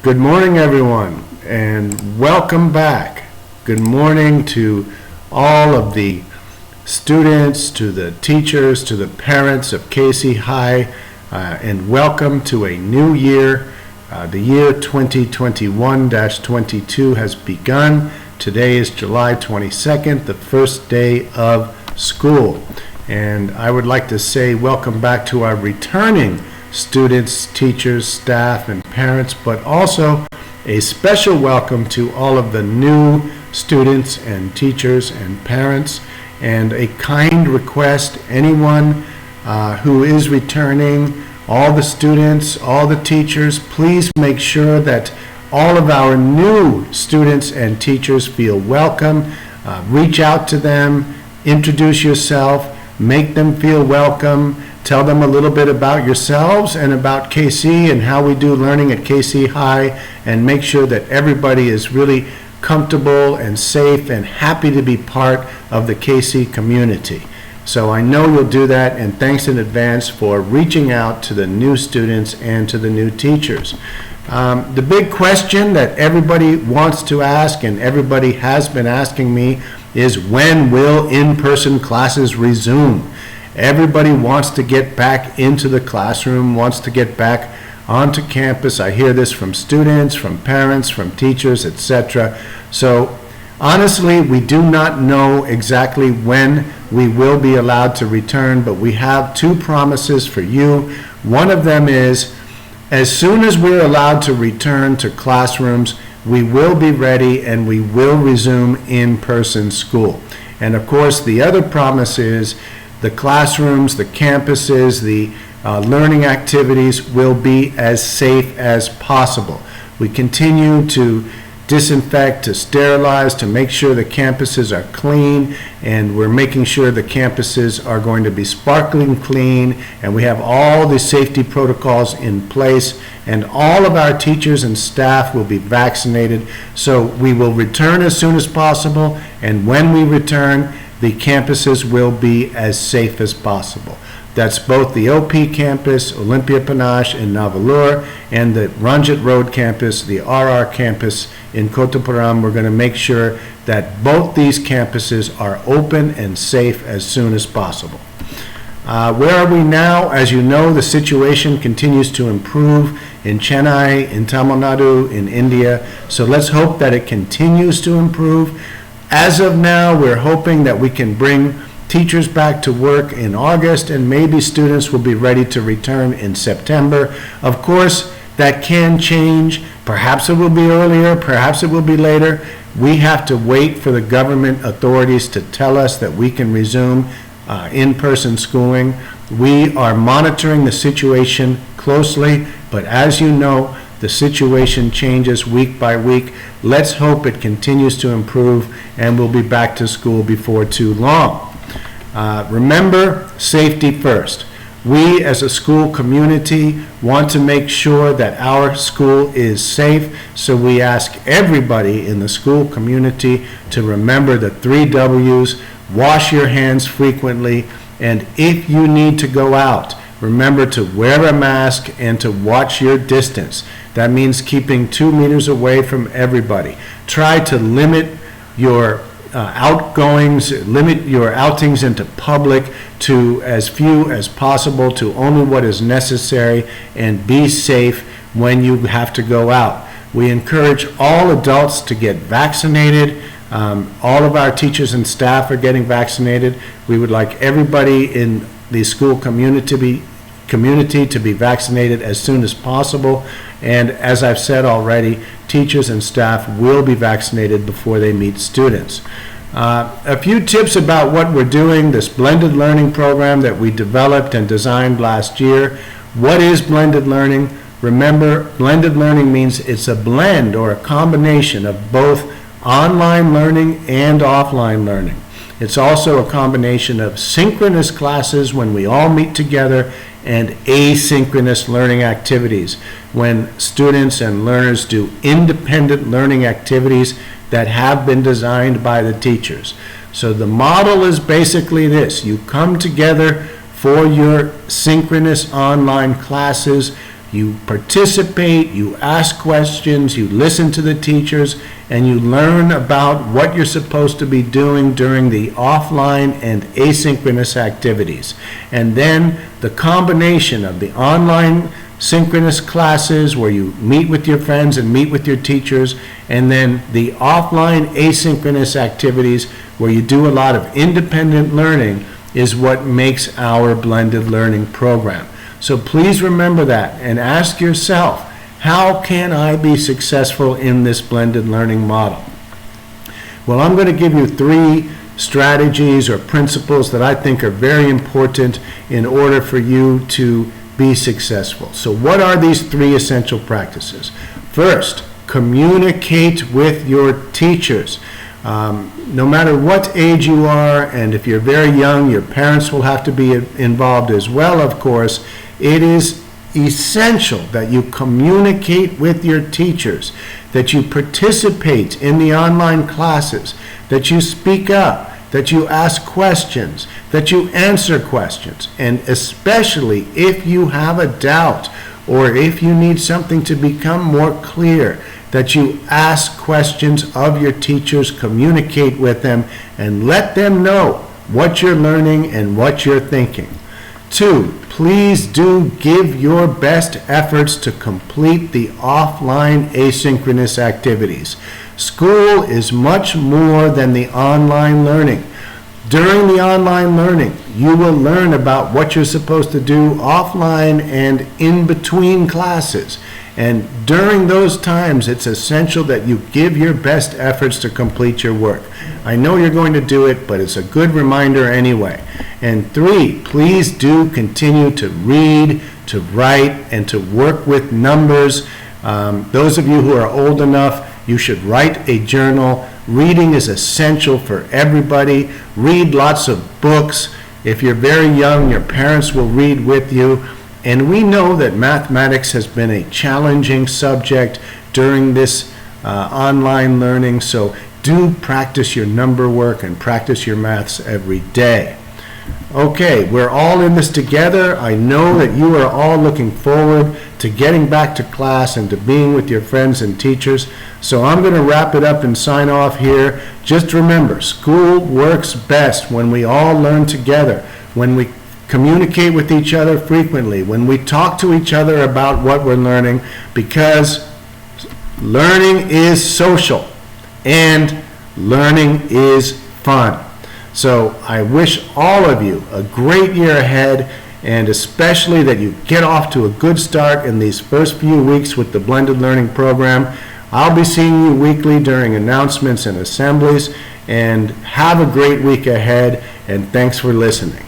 Good morning, everyone, and welcome back. Good morning to all of the students, to the teachers, to the parents of KC High, and welcome to a new year. The year 2021-22 has begun. Today is July 22nd, the first day of school. And I would like to say welcome back to our returning students, teachers, staff, and parents, but also a special welcome to all of the new students and teachers and parents, and a kind request, anyone who is returning, all the students, all the teachers, please make sure that all of our new students and teachers feel welcome. Reach out to them, introduce yourself, make them feel welcome. Tell them a little bit about yourselves and about KC and how we do learning at KC High, and make sure that everybody is really comfortable and safe and happy to be part of the KC community. So I know you'll do that, and thanks in advance for reaching out to the new students and to the new teachers. The big question that everybody wants to ask, and everybody has been asking me, is when will in-person classes resume? Everybody wants to get back into the classroom, wants to get back onto campus. I hear this from students, from parents, from teachers, etc. So honestly, we do not know exactly when we will be allowed to return, but we have two promises for you. One of them is, as soon as we're allowed to return to classrooms, we will be ready and we will resume in-person school. And of course, the other promise is the classrooms, the campuses, the learning activities will be as safe as possible. We continue to disinfect, to sterilize, to make sure the campuses are clean, and we're making sure the campuses are going to be sparkling clean, and we have all the safety protocols in place, and all of our teachers and staff will be vaccinated. So we will return as soon as possible, and when we return, the campuses will be as safe as possible. That's both the OP campus, Olympia Panache in Navalur, and the Ranjit Road campus, the RR campus in Kottapuram. We're going to make sure that both these campuses are open and safe as soon as possible. Where are we now? As you know, the situation continues to improve in Chennai, in Tamil Nadu, in India. So let's hope that it continues to improve. As of now, we're hoping that we can bring teachers back to work in August, and maybe students will be ready to return in September. Of course, that can change. Perhaps it will be earlier, perhaps it will be later. We have to wait for the government authorities to tell us that we can resume in-person schooling. We are monitoring the situation closely, but as you know, the situation changes week by week. Let's hope it continues to improve and we'll be back to school before too long. Remember, safety first. We as a school community want to make sure that our school is safe, so we ask everybody in the school community to remember the 3 W's. Wash your hands frequently, and if you need to go out, remember to wear a mask and to watch your distance. That means keeping 2 meters away from everybody. Try to limit your outgoings, limit your outings into public to as few as possible, to only what is necessary, and be safe when you have to go out. We encourage all adults to get vaccinated. All of our teachers and staff are getting vaccinated. We would like everybody in the school community to be vaccinated as soon as possible. And as I've said already, teachers and staff will be vaccinated before they meet students. A few tips about what we're doing, this blended learning program that we developed and designed last year. What is blended learning? Remember, blended learning means it's a blend or a combination of both online learning and offline learning. It's also a combination of synchronous classes when we all meet together and asynchronous learning activities when students and learners do independent learning activities that have been designed by the teachers. So the model is basically this: you come together for your synchronous online classes, you participate, you ask questions, you listen to the teachers, and you learn about what you're supposed to be doing during the offline and asynchronous activities. And then the combination of the online synchronous classes where you meet with your friends and meet with your teachers, and then the offline asynchronous activities where you do a lot of independent learning is what makes our blended learning program. So please remember that and ask yourself, how can I be successful in this blended learning model? Well, I'm going to give you 3 strategies or principles that I think are very important in order for you to be successful. So what are these 3 essential practices? First, communicate with your teachers. No matter what age you are, and if you're very young, your parents will have to be involved as well, of course. It is essential that you communicate with your teachers, that you participate in the online classes, that you speak up, that you ask questions, that you answer questions, and especially if you have a doubt or if you need something to become more clear, that you ask questions of your teachers, communicate with them, and let them know what you're learning and what you're thinking. 2, please do give your best efforts to complete the offline asynchronous activities. School is much more than the online learning. During the online learning, you will learn about what you're supposed to do offline and in between classes. And during those times, it's essential that you give your best efforts to complete your work. I know you're going to do it, but it's a good reminder anyway. And 3, please do continue to read, to write, and to work with numbers. Those of you who are old enough, you should write a journal. Reading is essential for everybody. Read lots of books. If you're very young, your parents will read with you. And we know that mathematics has been a challenging subject during this online learning, so do practice your number work and practice your maths every day. Okay, we're all in this together. I know that you are all looking forward to getting back to class and to being with your friends and teachers. So I'm going to wrap it up and sign off here. Just remember, school works best when we all learn together, when we communicate with each other frequently, when we talk to each other about what we're learning, because learning is social and learning is fun. So I wish all of you a great year ahead, and especially that you get off to a good start in these first few weeks with the blended learning program. I'll be seeing you weekly during announcements and assemblies, and have a great week ahead, and thanks for listening.